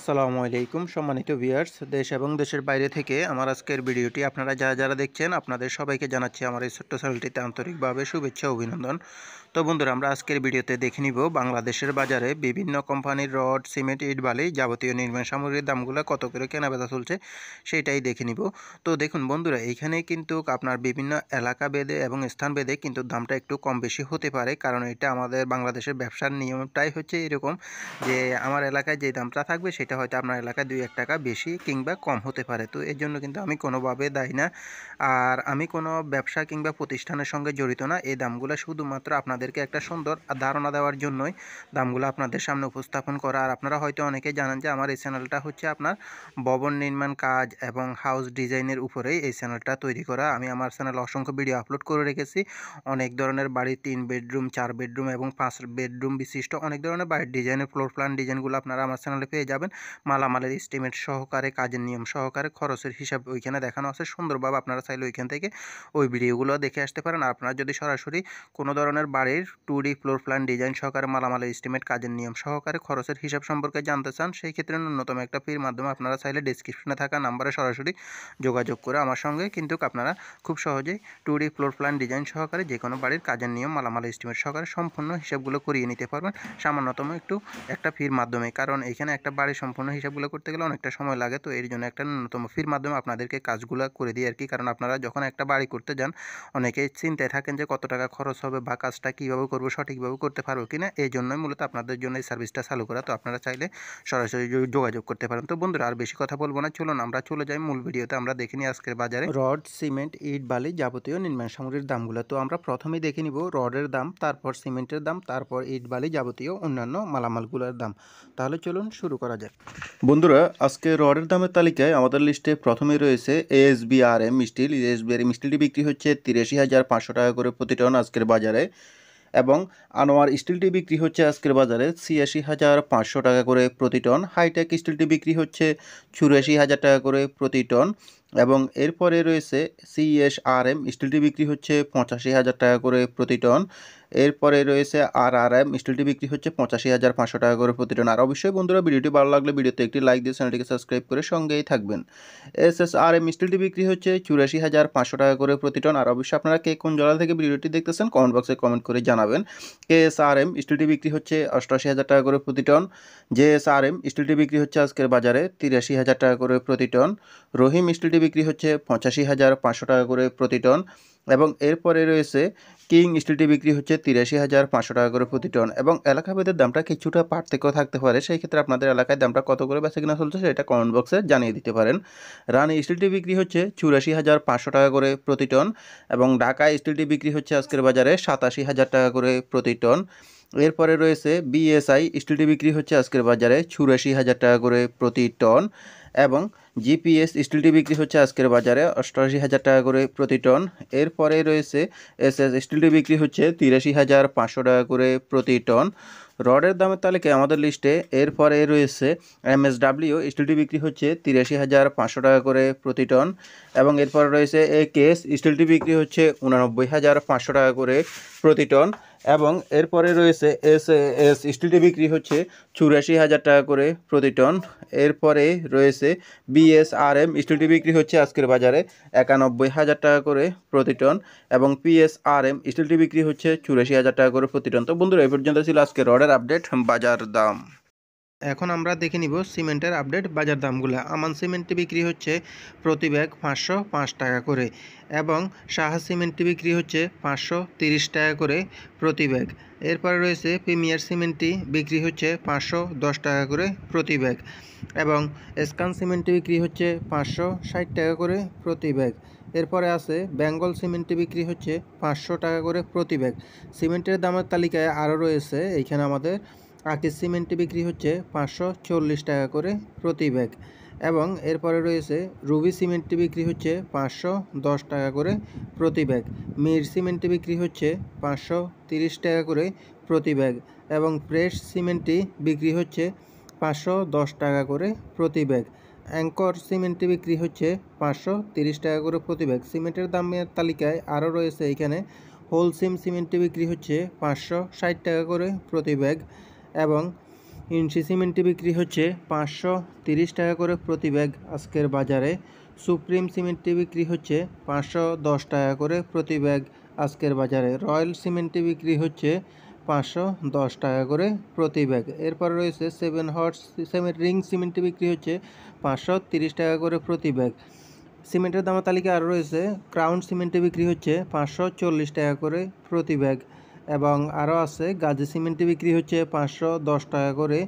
আসসালামু আলাইকুম সম্মানিত ভিউয়ার্স, দেশ এবং দেশের বাইরে থেকে আমার আজকের ভিডিওটি আপনারা যারা দেখছেন আপনাদের সবাইকে জানাচ্ছি আমার এই ছোট্ট চ্যানেলটিতে আন্তরিকভাবে শুভেচ্ছা অভিনন্দন। তো বন্ধুরা, আমরা আজকের ভিডিওতে দেখে নিব বাংলাদেশের বাজারে বিভিন্ন কোম্পানির রড, সিমেন্ট, ইট, বালি যাবতীয় নির্মাণ সামগ্রীর দামগুলো কত করে কেনাবেচা চলছে সেটাই দেখে নিব। তো দেখুন বন্ধুরা, এইখানে কিন্তু আপনার বিভিন্ন এলাকা ভেদে এবং স্থান ভেদে কিন্তু দামটা একটু কম বেশি হতে পারে, কারণ এটা আমাদের বাংলাদেশের ব্যবসার নিয়মটাই হচ্ছে এরকম যে আমার এলাকায় যে দামটা থাকবে সেটা হয়তো আপনার এলাকায় 2-1 টাকা বেশি কিংবা কম হতে পারে। তো এর জন্য কিন্তু আমি কোনোভাবে দায়ী না, আর আমি কোনো ব্যবসা কিংবা প্রতিষ্ঠানের সঙ্গে জড়িত না। এই দামগুলো শুধুমাত্র আপনাদেরকে একটা সুন্দর ধারণা দেওয়ার জন্যই দামগুলো আপনাদের সামনে উপস্থাপন করা। আর আপনারা হয়তো অনেকেই জানেন যে আমার এই চ্যানেলটা হচ্ছে আপনার ভবন নির্মাণ কাজ এবং হাউস ডিজাইনের উপরেই এই চ্যানেলটা তৈরি করা। আমি আমার চ্যানেলে অসংখ্য ভিডিও আপলোড করে রেখেছি। অনেক ধরনের বাড়ি, 3 বেডরুম, 4 বেডরুম এবং 5 বেডরুম বিশিষ্ট অনেক ধরনের বাড়ির ডিজাইনের ফ্লোর প্ল্যান ডিজাইনগুলো আপনারা আমার চ্যানেলে পেয়ে যাবেন। মালামালের এস্টিমেট সহকারে, কাজের নিয়ম সহকারে, খরচের হিসাব ওইখানে দেখানো আছে সুন্দরভাবে। আপনারা চাইলে ওইখান থেকে ওই ভিডিওগুলো দেখে আসতে পারেন। আর আপনারা যদি সরাসরি কোনো ধরনের বাড়ির 2D ফ্লোর প্ল্যান ডিজাইন সহকারে, মালামালের এস্টিমেট, কাজের নিয়ম সহকারে, খরচের হিসাব সম্পর্কে জানতে চান, সেই ক্ষেত্রে ন্যূনতম একটা ফির মাধ্যমে আপনারা চাইলে ডেসক্রিপশনে থাকা নাম্বারে সরাসরি যোগাযোগ করে আমার সঙ্গে কিন্তু আপনারা খুব সহজেই 2D ফ্লোর প্ল্যান ডিজাইন সহকারে যে কোনো বাড়ির কাজের নিয়ম, মালামাল এস্টিমেট সহকারে সম্পূর্ণ হিসাবগুলো করিয়ে নিতে পারবেন সামান্যতম একটা ফির মাধ্যমে। কারণ এখানে একটা বাড়ির সম্পূর্ণ হিসাবগুলো করতে গেলে অনেকটা সময় লাগে, তো এর জন্য একটা ন্যূনতম ফির মাধ্যমে আপনাদেরকে কাজগুলো করে দিই আর কি। কারণ আপনারা যখন একটা বাড়ি করতে যান অনেকেই চিন্তায় থাকেন যে কত টাকা খরচ হবে বা কাজটা কীভাবে করবো, সঠিকভাবে করতে পারবো কিনা। এই জন্যই মূলত আপনাদের জন্য এই সার্ভিসটা চালু করা। তো আপনারা চাইলে সরাসরি যোগাযোগ করতে পারেন। তো বন্ধুরা, আর বেশি কথা বলবো না, চলুন আমরা চলে যাই মূল ভিডিওতে। আমরা দেখে নিই আজকের বাজারে রড, সিমেন্ট, ইট, বালি যাবতীয় নির্মাণ সামগ্রীর দামগুলো। তো আমরা প্রথমেই দেখে নিব রডের দাম, তারপর সিমেন্টের দাম, তারপর ইট, বালি যাবতীয় অন্যান্য মালামালগুলোর দাম। তাহলে চলুন শুরু করা যাক। বন্ধুরা, আজকে রডের দামের তালিকায় আমাদের লিস্টে প্রথমেই রয়েছে ASBRM স্টিল। ASBRM স্টিলটি বিক্রি হচ্ছে 83,500 টাকা করে প্রতি টন আজকের বাজারে, এবং আনোয়ার স্টিলটি বিক্রি হচ্ছে আজকের বাজারে 86,500 টাকা করে প্রতি টন। হাইটেক স্টিলটি বিক্রি হচ্ছে 84,000 টাকা করে প্রতি টন, এবং এরপরে রয়েছে CSRM স্টিলটি বিক্রি হচ্ছে 85,000 টাকা করে প্রতি টন। এরপরে রয়েছে RRM স্টিলটি বিক্রি হচ্ছে 85,500 টাকা করে প্রতি টন। আর অবশ্যই বন্ধুরা, ভিডিওটি ভালো লাগলে ভিডিওতে একটি লাইক দিয়ে চ্যানেলটিকে সাবস্ক্রাইব করে সঙ্গেই থাকবেন। SSRM স্টিলটি বিক্রি হচ্ছে 84,500 টাকা করে প্রতি টন। আর অবশ্যই আপনারা কে কোন জেলা থেকে ভিডিওটি দেখতেছেন কমেন্ট বক্সে কমেন্ট করে জানাবেন। KSRM স্টিলটি বিক্রি হচ্ছে 88,000 টাকা করে প্রতি টন। JSRM স্টিলটি বিক্রি হচ্ছে আজকের বাজারে 83,000 টাকা করে প্রতি টন। রহিম স্টিলটি বিক্রি হচ্ছে 85,500 টাকা করে প্রতি টন, এবং এরপরে রয়েছে কিং স্টিলটি বিক্রি হচ্ছে 83,500 টাকা করে প্রতি টন। এবং এলাকাভেদের দামটা কিছুটা পার্থক্য থাকতে পারে, সেই ক্ষেত্রে আপনাদের এলাকায় দামটা কত করে বেচা কিনা চলছে সেটা কমেন্ট বক্সে জানিয়ে দিতে পারেন। রানী স্টিলটি বিক্রি হচ্ছে 84,500 টাকা করে প্রতি টন, এবং ঢাকা স্টিলটি বিক্রি হচ্ছে আজকের বাজারে 87,000 টাকা করে প্রতি টন। এরপরে রয়েছে BSI স্টিলটি বিক্রি হচ্ছে আজকের বাজারে 84,000 টাকা করে প্রতি টন, এবং GPS স্টিলটি বিক্রি হচ্ছে আজকের বাজারে 88,000 টাকা করে প্রতি টন। এরপরে রয়েছে SS স্টিলটি বিক্রি হচ্ছে 83,500 টাকা করে প্রতি টন। রডের দামের তালিকায় আমাদের লিস্টে এরপরে রয়েছে MSW স্টিলটি বিক্রি হচ্ছে 83,500 টাকা করে প্রতি টন, এবং এরপরে রয়েছে AKS স্টিলটি বিক্রি হচ্ছে 89,500 টাকা করে প্রতি টন, এবং এরপরে রয়েছে SAS স্টিলটি বিক্রি হচ্ছে 84,000 টাকা করে প্রতি টন। এরপরে রয়েছে BSRM স্টিলটি বিক্রি হচ্ছে আজকের বাজারে 91,000 টাকা করে প্রতি টন, এবং PSRM স্টিলটি বিক্রি হচ্ছে 84,000 টাকা করে প্রতি টন। তো বন্ধুরা, এই পর্যন্ত ছিল আজকে রডের আপডেট বাজার দাম। এখন আমরা দেখে নিব সিমেন্টের আপডেট বাজার দামগুলো। আমান সিমেন্টটি বিক্রি হচ্ছে প্রতি ব্যাগ 505 টাকা করে, এবং সাহা সিমেন্টটি বিক্রি হচ্ছে 530 টাকা করে প্রতি ব্যাগ। এরপরে রয়েছে প্রিমিয়ার সিমেন্টটি বিক্রি হচ্ছে 510 টাকা করে প্রতি ব্যাগ, এবং স্কান সিমেন্টটি বিক্রি হচ্ছে 560 টাকা করে প্রতি ব্যাগ। এরপরে আছে বেঙ্গল সিমেন্টটি বিক্রি হচ্ছে 500 টাকা করে প্রতি ব্যাগ। সিমেন্টের দামের তালিকায় আরও রয়েছে এইখানে আমাদের আকিজ সিমেন্টটি বিক্রি হচ্ছে 540 টাকা করে প্রতি ব্যাগ, এবং এরপরে রয়েছে রুবি সিমেন্টটি বিক্রি হচ্ছে 510 টাকা করে প্রতি ব্যাগ। মির সিমেন্টটি বিক্রি হচ্ছে 530 টাকা করে প্রতি ব্যাগ, এবং ফ্রেশ সিমেন্টটি বিক্রি হচ্ছে 510 টাকা করে প্রতি ব্যাগ। অ্যাঙ্কর সিমেন্টটি বিক্রি হচ্ছে 530 টাকা করে প্রতি ব্যাগ। সিমেন্টের দামের তালিকায় আরও রয়েছে এইখানে হোলসিম সিমেন্টটি বিক্রি হচ্ছে 560 টাকা করে প্রতি ব্যাগ, এবং ইঞ্চি সিমেন্টটি বিক্রি হচ্ছে 530 টাকা করে প্রতি ব্যাগ আজকের বাজারে। সুপ্রিম সিমেন্টটি বিক্রি হচ্ছে 510 টাকা করে প্রতি ব্যাগ আজকের বাজারে। রয়্যাল সিমেন্টটি বিক্রি হচ্ছে 510 টাকা করে প্রতি ব্যাগ। এরপর রয়েছে 7 হর্স সিমেন্ট রিং সিমেন্টটি বিক্রি হচ্ছে 530 টাকা করে প্রতি ব্যাগ। সিমেন্টের দামের তালিকা আরও রয়েছে ক্রাউন সিমেন্টে বিক্রি হচ্ছে 540 টাকা করে প্রতি ব্যাগ এবং আরও আছে গাজী সিমেন্টে বিক্রি হচ্ছে 510 টাকা করে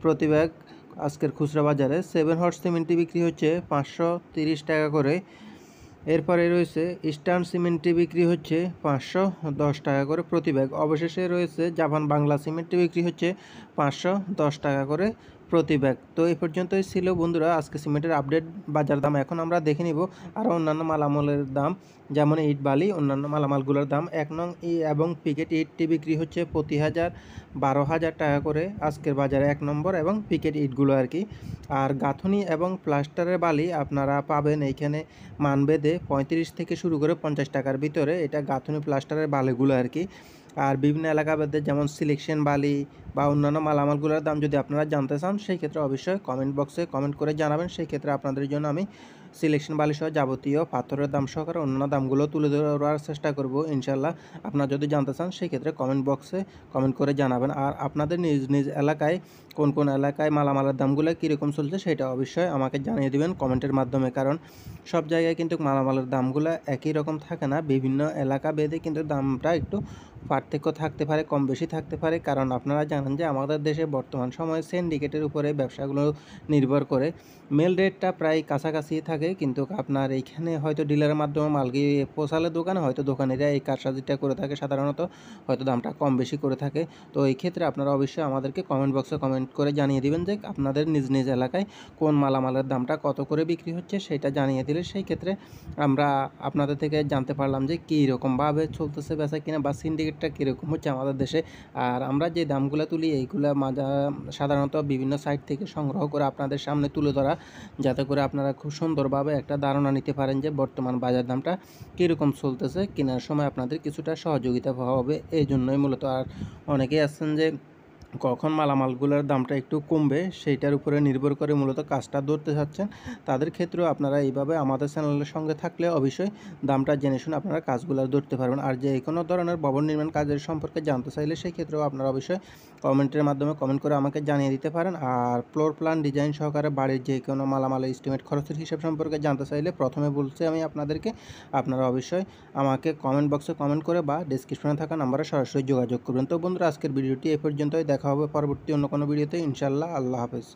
প্রতি ব্যাগ আজকের খুচরা বাজারে। 7 হর্স সিমেন্টটি বিক্রি হচ্ছে 530 টাকা করে। এরপরে রয়েছে ইস্টার্ন সিমেন্টটি বিক্রি হচ্ছে 510 টাকা করে প্রতি ব্যাগ। অবশেষে রয়েছে জাপান বাংলা সিমেন্টটি বিক্রি হচ্ছে 510 টাকা করে প্রতি ব্যাগ। তো এই পর্যন্তই ছিল বন্ধুরা আজকে সিমেন্টের আপডেট বাজার দাম। এখন আমরা দেখে নিব আরও অন্যান্য মালামালের দাম, যেমন ইট বালি অন্যান্য মালামালগুলোর দাম। 1 নং এবং পিকেট ইটটি বিক্রি হচ্ছে প্রতি 12,000 টাকা করে আজকের বাজারে 1 নম্বর এবং পিকেট ইটগুলো আর কি। আর গাঁথনি এবং প্লাস্টারের বালি আপনারা পাবেন এইখানে মানবেদে 35 থেকে শুরু করে 50 টাকার ভিতরে, এটা গাঁথনি প্লাস্টারের বালিগুলো আর কি। আর বিভিন্ন এলাকাভেদে যেমন সিলেকশন বালি বা অন্যান্য মালামালগুলোর দাম যদি আপনারা জানতে চান সেই ক্ষেত্রে অবশ্যই কমেন্ট বক্সে কমেন্ট করে জানাবেন। সেই ক্ষেত্রে আপনাদের জন্য আমি সিলেকশন বালি সহ যাবতীয় পাথরের দাম সহকারে অন্যান্য দামগুলো তুলে ধরার চেষ্টা করব ইনশাল্লাহ। আপনারা যদি জানতে চান সেই ক্ষেত্রে কমেন্ট বক্সে কমেন্ট করে জানাবেন। আর আপনাদের নিজ নিজ এলাকায় কোন কোন এলাকায় মালামালের দামগুলো কীরকম চলছে সেটা অবশ্যই আমাকে জানিয়ে দেবেন কমেন্টের মাধ্যমে, কারণ সব জায়গায় কিন্তু মালামালের দামগুলো একই রকম থাকে না, বিভিন্ন এলাকা ভেদে কিন্তু দামটা একটু পার্থক্য থাকতে পারে, কম বেশি থাকতে পারে। কারণ আপনারা জানেন যে আমাদের দেশে বর্তমান সময়ে সিন্ডিকেটের উপরে ব্যবসাগুলো নির্ভর করে। মেল রেটটা প্রায় কাছাকাছি থাকে, কিন্তু আপনার এইখানে হয়তো ডিলারের মাধ্যমে মাল গিয়ে পৌঁছালে দোকানে হয়তো দোকানিরা এই কারসাজিটা করে থাকে, সাধারণত হয়তো দামটা কম বেশি করে থাকে। তো এই ক্ষেত্রে আপনারা অবশ্যই আমাদেরকে কমেন্ট বক্সে কমেন্ট করে জানিয়ে দিবেন যে আপনাদের নিজ নিজ এলাকায় কোন মালামালের দামটা কত করে বিক্রি হচ্ছে সেটা জানিয়ে দিলে সেই ক্ষেত্রে আমরা আপনাদের থেকে জানতে পারলাম যে কী রকমভাবে চলতেছে বেচা কিনা বা সিন্ডিকেটটা কীরকম হচ্ছে আমাদের দেশে। আর আমরা যে দামগুলো তুলি এইগুলো সাধারণত বিভিন্ন সাইট থেকে সংগ্রহ করে আপনাদের সামনে তুলে ধরা, যাতে করে আপনারা খুব সুন্দরভাবে একটা ধারণা নিতে পারেন যে বর্তমান বাজার দামটা কীরকম চলতেছে, কেনার সময় আপনাদের কিছুটা সহযোগিতা হবে। এই জন্যই মূলত। আর অনেকেই আছেন যে কখন মালামালগুলোর দামটা একটু কমবে সেইটার উপরে নির্ভর করে মূলত কাজটা ধরতে চাচ্ছেন, তাদের ক্ষেত্রেও আপনারা এইভাবে আমাদের চ্যানেলের সঙ্গে থাকলে অবশ্যই দামটা জেনে শুনে আপনারা কাজগুলো ধরতে পারবেন। আর যে কোনো ধরনের ভবন নির্মাণ কাজের সম্পর্কে জানতে চাইলে সেই ক্ষেত্রেও আপনারা অবশ্যই কমেন্টের মাধ্যমে কমেন্ট করে আমাকে জানিয়ে দিতে পারেন। আর ফ্লোর প্ল্যান ডিজাইন সহকারে বাড়ির যে কোনো মালামালের এস্টিমেট খরচের হিসাব সম্পর্কে জানতে চাইলে প্রথমে বলছি আমি আপনাদেরকে, আপনারা অবশ্যই আমাকে কমেন্ট বক্সে কমেন্ট করে বা ডেসক্রিপশনে থাকা নাম্বারে সরাসরি যোগাযোগ করবেন। তো বন্ধুরা আজকের ভিডিওটি এই পর্যন্তই, দেখা হবে পরবর্তী অন্য কোনো ভিডিওতে ইনশাআল্লাহ। আল্লাহ হাফেজ।